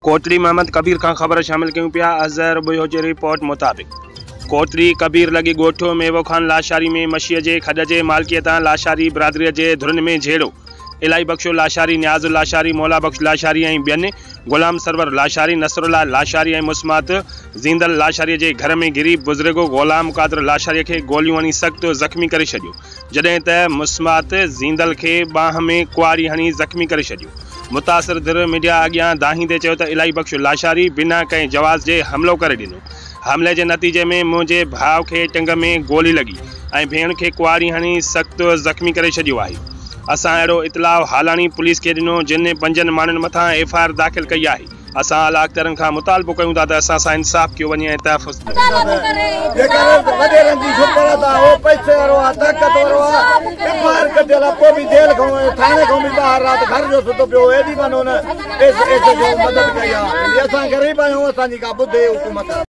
कोटली मोहम्मद कबीर का खबर शामिल क्यों पिया। अजहर बुयो जी रिपोर्ट मुताबिक कोटली कबीर लगी गोठो मेवो खान लाशारी में मशीह जे खड जे मालकियत लाशारी बिरादरी जे धुरन में झेड़ो इलाही बख्शो लाशारी, न्याज़ लाशारी, मौला बख्श लाशारी ऐं ॿियनि गुलाम सरवर लाशारी, नसरुल्ला लाशारी ऐं मुस्मात ज़ींदल लाशारी जे घर में गिरी बुज़ुर्ग गुलाम कादर लाशारी के गोलियों हणी सख्त ज़ख़्मी करे छॾियो, जॾहिं त मुस्मात ज़ींदल के बाह में कुआरी हणी ज़ख़्मी करे छॾियो। मुतासिर धीर मीडिया अॻियां दाहींदे चयो त इलाही बख्श लाशारी बिना कंहिं जवाज़ जे हमलो करे ॾिनो। हमले के नतीजे में मुंहिंजे भाउ के टंग में गोली लगी ऐं भेण के कुआरी हणी सख्त ज़ख़्मी करे छॾियो आहे। असां अहिड़ो इतलाउ हालानी पुलिस के ॾिनो, जिन 5 माण्हुनि मथां FIR दाख़िल कई आहे। असां आला अख़्तरनि खां मुतालबो कयूं था त असां सां इंसाफ़ कयो वञे ऐं तहफ़ुज़